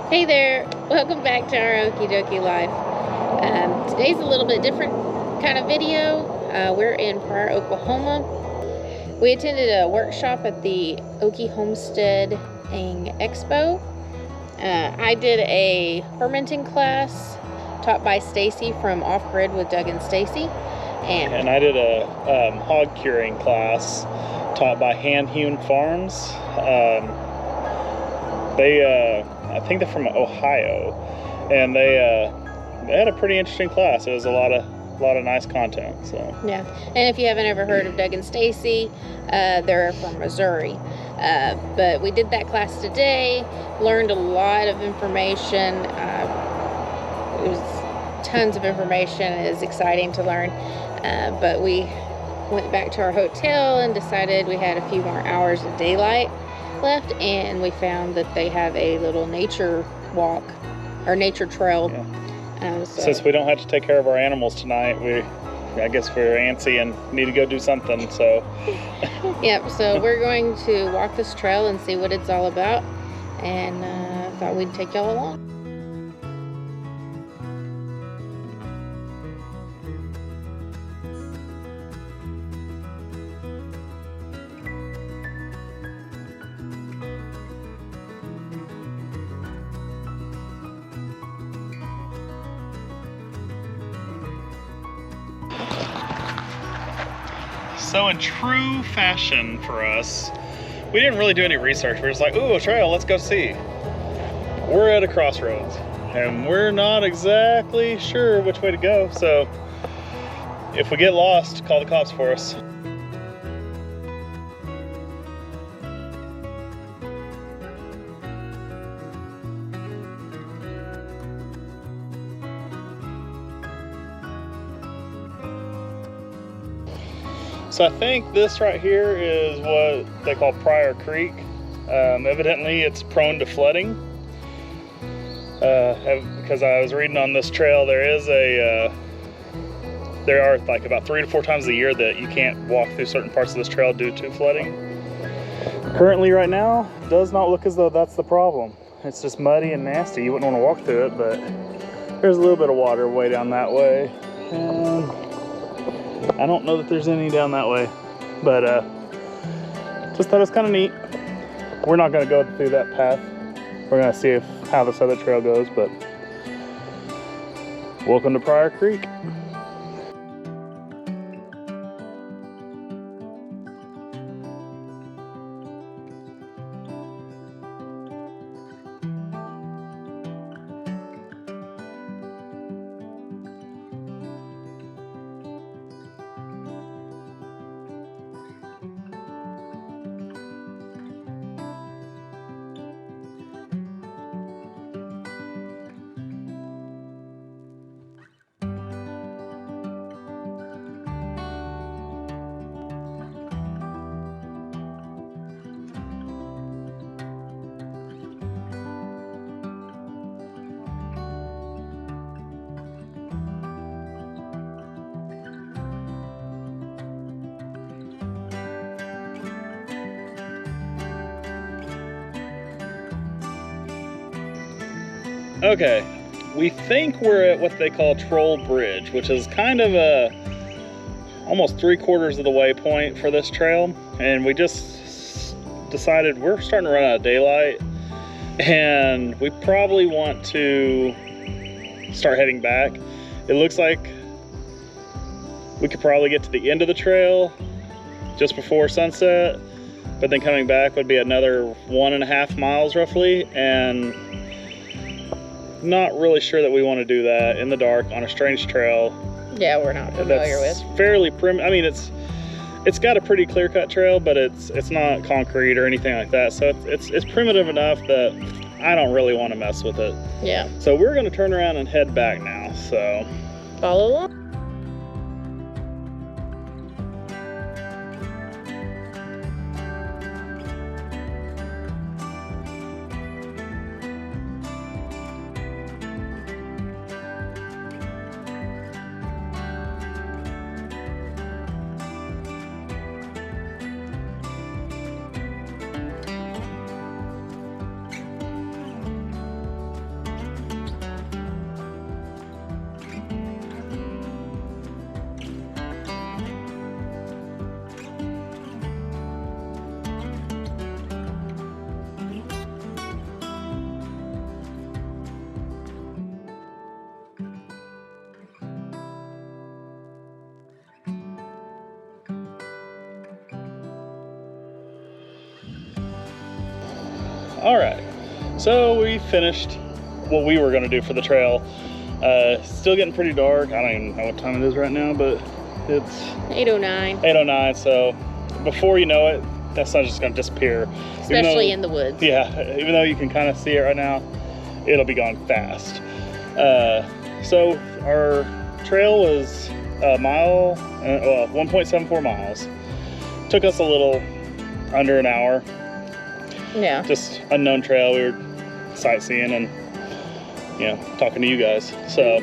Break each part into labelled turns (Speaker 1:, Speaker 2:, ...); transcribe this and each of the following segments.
Speaker 1: Hey there, welcome back to our Okie Dokie life. Today's a little bit different kind of video. We're in Pryor, Oklahoma. We attended a workshop at the Okie Homesteading Expo. I did a fermenting class taught by Stacy from Offgrid with Doug and Stacy.
Speaker 2: And I did a hog curing class taught by Hand Hewn Farms. I think they're from Ohio, and they had a pretty interesting class. It was a lot of nice content. So
Speaker 1: yeah, and if you haven't ever heard of Doug and Stacy, they're from Missouri. But we did that class today. Learned a lot of information. It was tons of information. It is exciting to learn. But we went back to our hotel and decided we had a few more hours of daylight left, and we found that they have a little nature walk or nature trail.
Speaker 2: Yeah. Since we don't have to take care of our animals tonight, I guess we're antsy and need to go do something. So
Speaker 1: yep, so we're going to walk this trail and see what it's all about, and thought we'd take y'all along.
Speaker 2: So in true fashion for us, we didn't really do any research. We're just like, ooh, a trail, let's go see. We're at a crossroads, and we're not exactly sure which way to go. So if we get lost, call the cops for us. So I think this right here is what they call Pryor Creek. Evidently it's prone to flooding. Because I was reading on this trail, there are like about 3 to 4 times a year that you can't walk through certain parts of this trail due to flooding. Currently right now, it does not look as though that's the problem. It's just muddy and nasty. You wouldn't want to walk through it, but there's a little bit of water way down that way. And I don't know that there's any down that way, but just thought it was kind of neat. We're not going to go through that path. We're going to see how this other trail goes, but welcome to Pryor Creek. Okay, we think we're at what they call Troll Bridge, which is kind of almost 3/4 of the way point for this trail. And we just decided we're starting to run out of daylight, and we probably want to start heading back. It looks like we could probably get to the end of the trail just before sunset, but then coming back would be another 1.5 miles roughly, and not really sure that we want to do that in the dark on a strange trail.
Speaker 1: Yeah, we're not familiar with.
Speaker 2: Fairly I mean, it's got a pretty clear-cut trail, but it's not concrete or anything like that. So it's primitive enough that I don't really want to mess with it.
Speaker 1: Yeah.
Speaker 2: So we're going to turn around and head back now. So
Speaker 1: follow along.
Speaker 2: All right, so we finished what we were gonna do for the trail. Still getting pretty dark. I don't even know what time it is right now, but it's
Speaker 1: 8:09.
Speaker 2: 8:09, so before you know it, that sun's just gonna disappear.
Speaker 1: Especially in the woods.
Speaker 2: Yeah, even though you can kind of see it right now, it'll be gone fast. So our trail was a mile, well, 1.74 miles. Took us a little under an hour.
Speaker 1: Yeah.
Speaker 2: Just unknown trail. We were sightseeing and, you know, talking to you guys. So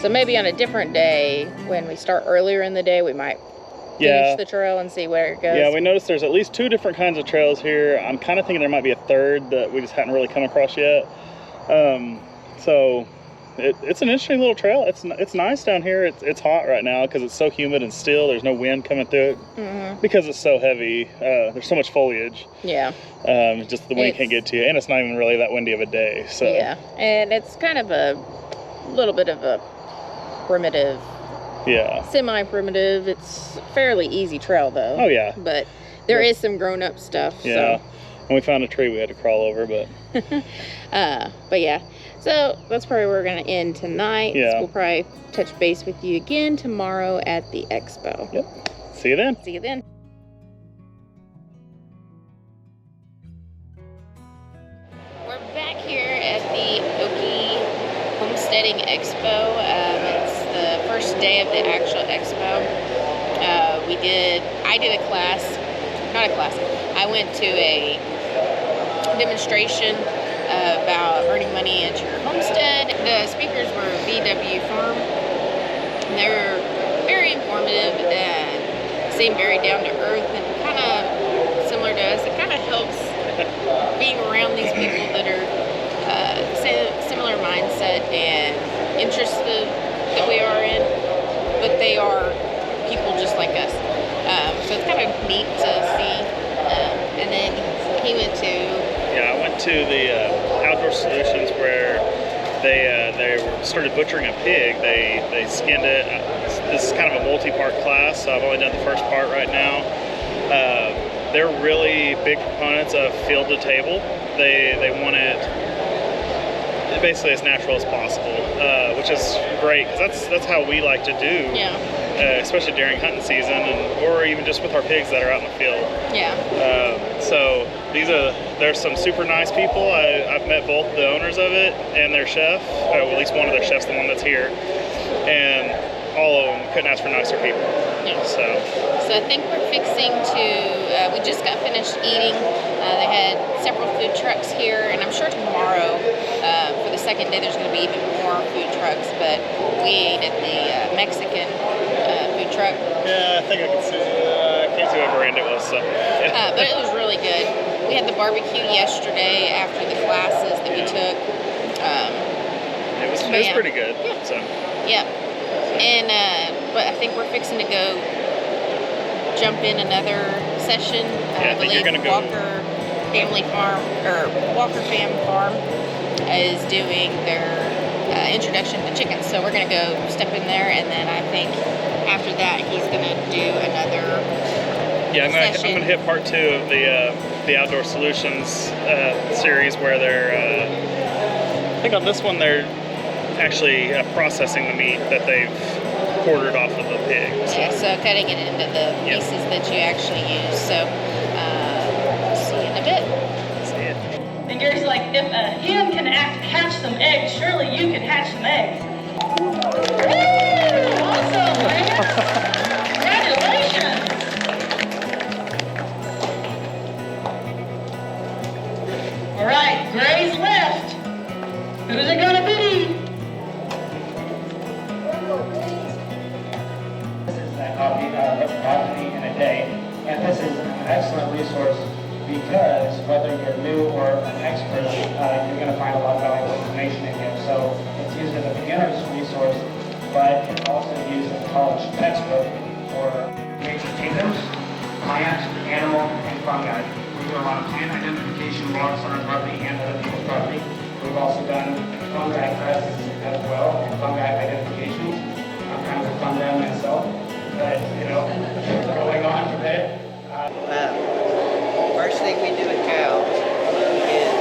Speaker 1: maybe on a different day, when we start earlier in the day, we might finish the trail and see where it goes.
Speaker 2: Yeah, we noticed there's at least 2 different kinds of trails here. I'm kind of thinking there might be a third that we just hadn't really come across yet. So it's an interesting little trail. It's nice down here. It's hot right now because it's so humid and still. There's no wind coming through it because it's so heavy. There's so much foliage.
Speaker 1: Yeah.
Speaker 2: Just the wind can't get to you, and it's not even really that windy of a day. So
Speaker 1: yeah, and it's kind of a little bit of a primitive.
Speaker 2: Yeah.
Speaker 1: Semi-primitive. It's a fairly easy trail though.
Speaker 2: Oh yeah.
Speaker 1: But there is some grown-up stuff.
Speaker 2: Yeah.
Speaker 1: So.
Speaker 2: And we found a tree we had to crawl over, but.
Speaker 1: But yeah. So that's probably where we're gonna end tonight.
Speaker 2: Yeah.
Speaker 1: So we'll probably touch base with you again tomorrow at the expo.
Speaker 2: Yep. See you then.
Speaker 1: See you then. We're back here at the Okie Homesteading Expo. It's the first day of the actual expo. I did a class, not a class. I went to a demonstration about earning money at your homestead. The speakers were VW Farm. They're very informative and seem very down to earth and kind of similar to us. It kind of helps being around these people that are similar mindset and interests that we are in, but they are people just like us. So it's kind of neat to see. And then he went to...
Speaker 2: Yeah, I went to the Outdoor Solutions where they started butchering a pig. They skinned it. This is kind of a multi-part class, so I've only done the first part right now. They're really big proponents of field-to-table. They want it basically as natural as possible, which is great because that's how we like to do.
Speaker 1: Yeah.
Speaker 2: Especially during hunting season, or even just with our pigs that are out in the field.
Speaker 1: Yeah.
Speaker 2: So there's some super nice people. I've met both the owners of it and their chef, at least one of their chefs, the one that's here, and all of them couldn't ask for nicer people.
Speaker 1: Yeah.
Speaker 2: So
Speaker 1: I think we're fixing to. We just got finished eating. They had several food trucks here, and I'm sure tomorrow, for the second day, there's going to be even more food trucks. But we ate at the Mexican food truck.
Speaker 2: yeah, I think I can see. I can't see what brand it was. So. Yeah.
Speaker 1: But it was really good. We had the barbecue yesterday after the classes that we took.
Speaker 2: It was pretty good.
Speaker 1: Yeah.
Speaker 2: So.
Speaker 1: Yep. And but I think we're fixing to go jump in another session.
Speaker 2: I think you're gonna go.
Speaker 1: Walker Family Farm or Walker Fam Farm is doing their introduction to chickens. So we're gonna go step in there, and then I think after that he's gonna do another.
Speaker 2: Yeah, I'm gonna hit part 2 of the Outdoor Solutions series where they're. I think on this one they're actually processing the meat that they've quartered off of the pig. So.
Speaker 1: Yeah, so cutting it into the pieces that you actually use. So, see you in a bit.
Speaker 2: See it.
Speaker 3: And Gary's like, if a hen can hatch some eggs, surely you can hatch some eggs. Woo! Awesome, man! Congratulations! All right, Gray's left. Who's it gonna be?
Speaker 4: Coffee in a day, and this is an excellent resource because whether you're new or an expert, you're going to find a lot of valuable information in here. So it's used as a beginner's resource, but it's also used as a college textbook for major kingdoms, plant, animal, and fungi. We do a lot of plant identification walks on our property and other people's property. We've also done fungi tests as well, and fungi identifications. I'm kind of a fungi myself. But, you know, going on from there.
Speaker 5: First thing we do at Cal is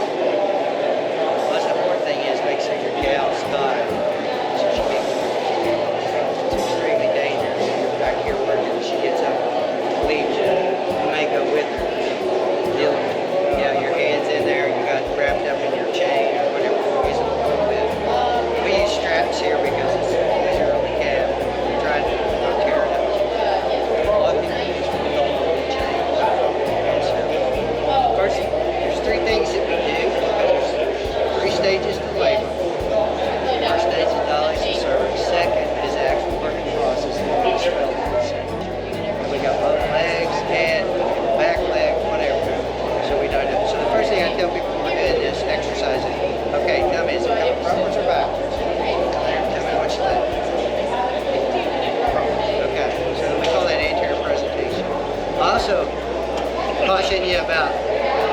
Speaker 5: teaching you about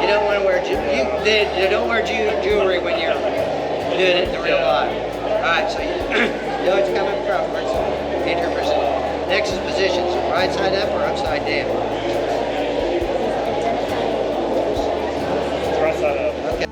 Speaker 5: you don't want to wear you don't wear jewelry when you're doing it in the real life. All right, so you know it's coming frontwards. Enter position. Next is positions. Right side up or upside down.
Speaker 2: Right side up.
Speaker 5: Okay.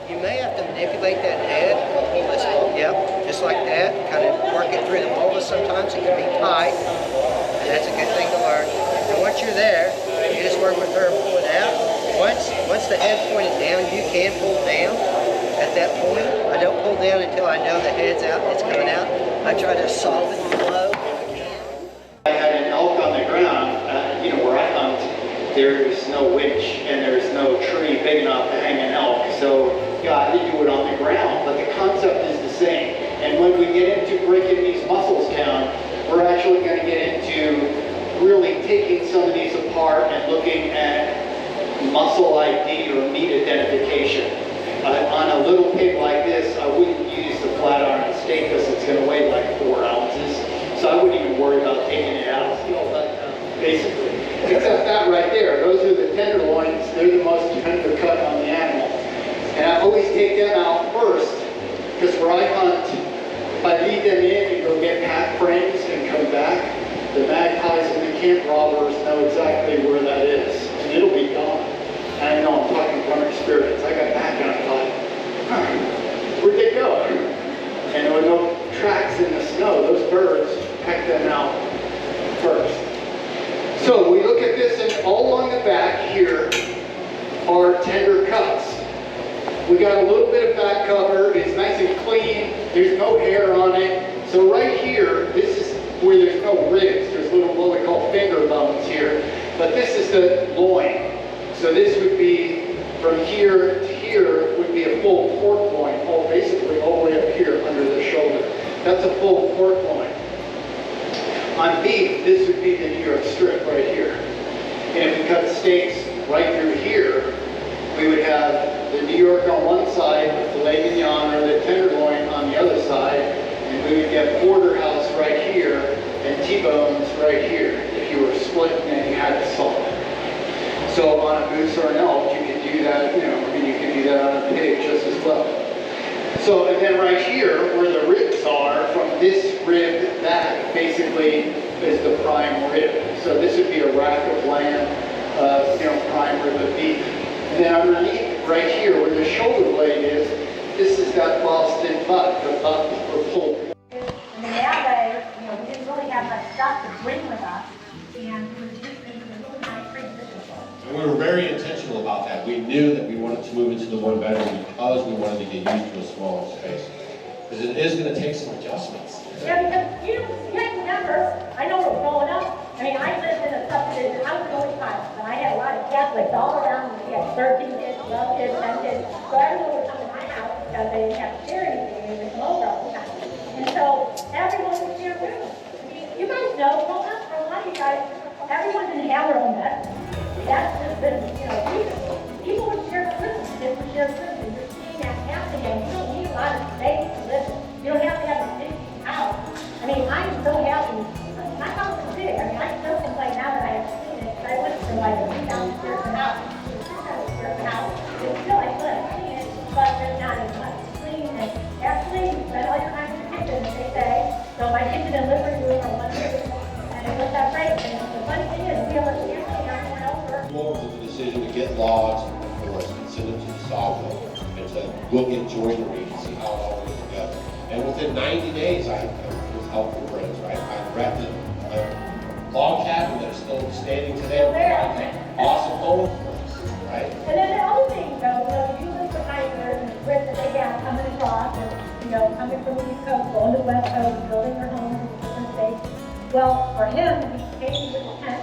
Speaker 5: You may have to manipulate that head, pull this, yep, just like that, kind of work it through the bolus sometimes, it can be tight, and that's a good thing to learn. And once you're there, you just work with her and pull it out. Once the head's pointed down, you can pull down at that point. I don't pull down until I know the head's out and it's coming out. I try to soften the blow.
Speaker 6: I had an elk on the ground, where I hunt, there's no winch and there's no tree big enough to hang an elk. So I had to do it on the ground, but the concept is the same. And when we get into breaking these muscles down, we're actually going to get into really taking some of these apart and looking at muscle ID or meat identification. On a little pig like this, I wouldn't use the flat iron steak because it's going to weigh like 4 ounces. So I wouldn't even worry about taking it out, basically. Except that right there, those are the tenderloins. They're the most tender cut on the animal. And I always take them out first, because where I hunt, if I leave them in and go get pack frames and come back, the magpies and the camp robbers know exactly where that is, and it'll be gone. And I know I'm talking from experience. I got back and I thought, where'd they go? And there were no tracks in the snow. Those birds pecked them out first. So we look at this, and all along the back here are tender cuts. We got a little bit of back cover. It's nice and clean. There's no hair on it. So right here, this is where there's no ribs. There's little what we call finger bones here. But this is the loin. So this would be from here to here would be a full pork loin, basically all the way up here under the shoulder. That's a full pork loin. On beef, this would be the New York strip right here. And if we cut steaks right through here, we would have the New York on one side, the filet mignon or the tenderloin on the other side, and we would get porterhouse right here and T-bones right here if you were splitting and you had to salt. So on a moose or an elk, you can do that, you can do that on a pig just as well. So, and then right here, where the ribs are, from this rib back, basically is the prime rib. So this would be a rack of lamb, prime rib of beef. And then underneath, right here, where the shoulder blade is, this is that Boston butt, the butt for pulled.
Speaker 7: And nowadays, we didn't really have much stuff to bring with us, and we were just into a really nice transition point.
Speaker 8: And we were very intentional about that. We knew that we wanted to move into the one bedroom because we wanted to get used to a smaller space. Because it is going to take some adjustments.
Speaker 7: Yeah, because you have to remember, I know we're growing up. I mean, I lived in a subdivision, I was the only child, and I had a lot of Catholics all around me. We had 13 kids, 12 kids, 10 kids. So everyone would come to my house because they didn't have to share anything, and it was low growth. And so everyone would share food. I mean, you guys know, well, not for a lot of you guys, everyone didn't have their own bed. That's just been, people would share food, kids would share food, and you're seeing that happening, and you don't need a lot of space to live. You don't have to have a big house. I mean, I'm so happy. My house is big. I mean, I still complain now that I have seen it, but I went from like a 3,000 square foot house to a 600 square foot house. It's still, I still have seen it, but there's not as much clean and
Speaker 8: with the decision to get logs from the forest and send them to the sawmill and to look at joinery and see how it all goes together. And within 90 days, I was helpful friends, right? I rented a log cabin that's still standing today. Awesome home for us, right?
Speaker 7: And then the other thing, though, you look at hikers and the grit that they have coming across, and, coming from the East Coast, going to the West Coast, building their homes in different states. Well, for him, he came with a tent,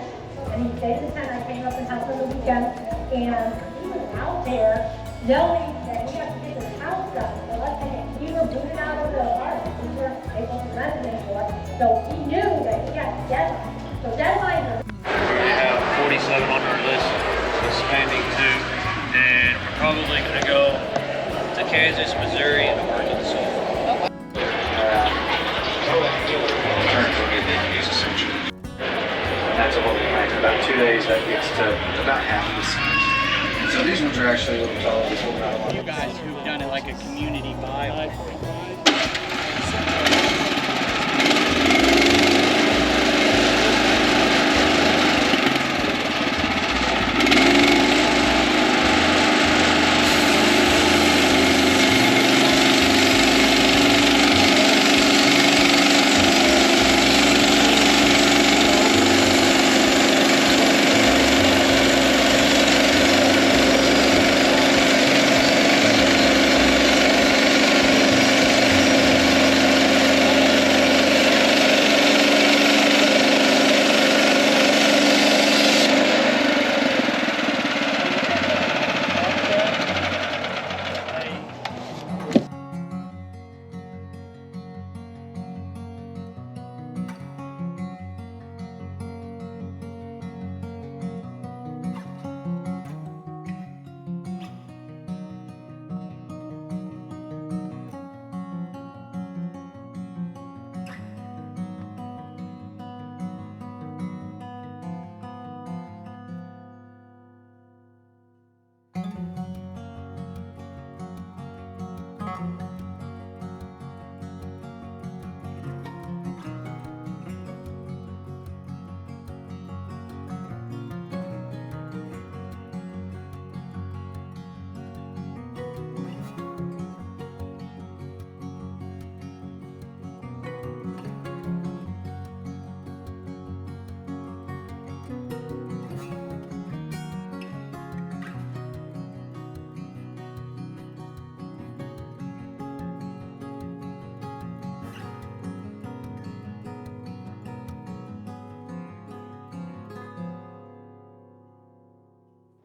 Speaker 7: and he stayed in the tent. I came up and helped him the weekend, and he was out there knowing that he had to get his house done. So let's say we were booted out of the apartment. We were able to rent it anymore. So he knew that he had deadlines. So deadlines are...
Speaker 9: We have 47 on our list, expanding to, and we're probably going to go to Kansas, Missouri, and Arkansas.
Speaker 10: That's what we plant. In about 2 days, that gets to about half of the size. And so these ones are actually a little taller. This one about
Speaker 9: You guys who've done it like a community vibe.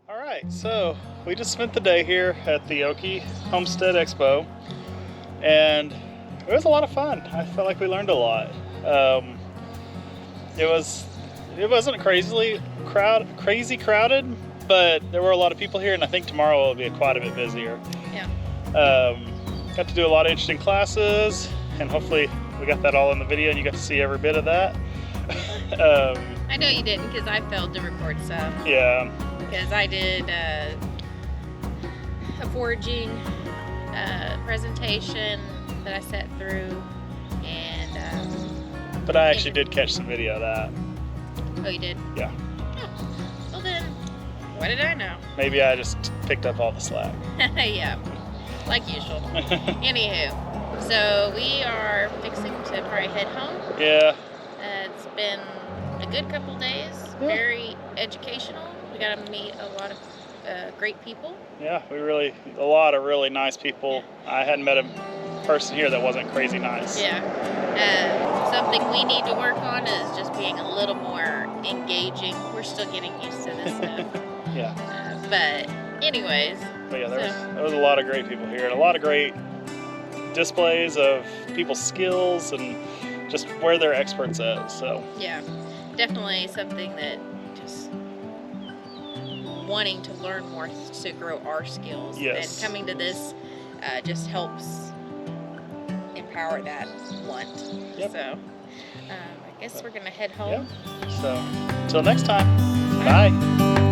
Speaker 2: Alright, so we just spent the day here at the Okie Homestead Expo, and it was a lot of fun. I felt like we learned a lot. It wasn't crazy crowded, but there were a lot of people here, and I think tomorrow will be quite a bit busier.
Speaker 1: Yeah.
Speaker 2: Got to do a lot of interesting classes, and hopefully we got that all in the video and you got to see every bit of that.
Speaker 1: I know you didn't, because I failed to record some.
Speaker 2: Yeah.
Speaker 1: Because I did a foraging presentation that I sat through, and
Speaker 2: but I actually did catch some video of that.
Speaker 1: Oh, you did?
Speaker 2: Yeah.
Speaker 1: Oh, well then, what did I know?
Speaker 2: Maybe I just picked up all the slack.
Speaker 1: Yeah, like usual. Anywho, so we are fixing to probably head home.
Speaker 2: Yeah.
Speaker 1: It's been a good couple days, very educational. We got to meet a lot of great people.
Speaker 2: Yeah, a lot of really nice people. I hadn't met a person here that wasn't crazy nice.
Speaker 1: Yeah. Something we need to work on is just being a little more engaging. We're still getting used to this stuff.
Speaker 2: Yeah.
Speaker 1: But anyways.
Speaker 2: But yeah, there was a lot of great people here, and a lot of great displays of people's skills and just where they're experts at. So
Speaker 1: yeah, definitely something that just wanting to learn more to grow our skills.
Speaker 2: Yes.
Speaker 1: And coming to this just helps empower that want.
Speaker 2: Yep.
Speaker 1: So I guess we're gonna head home.
Speaker 2: Yeah. So until next time, bye.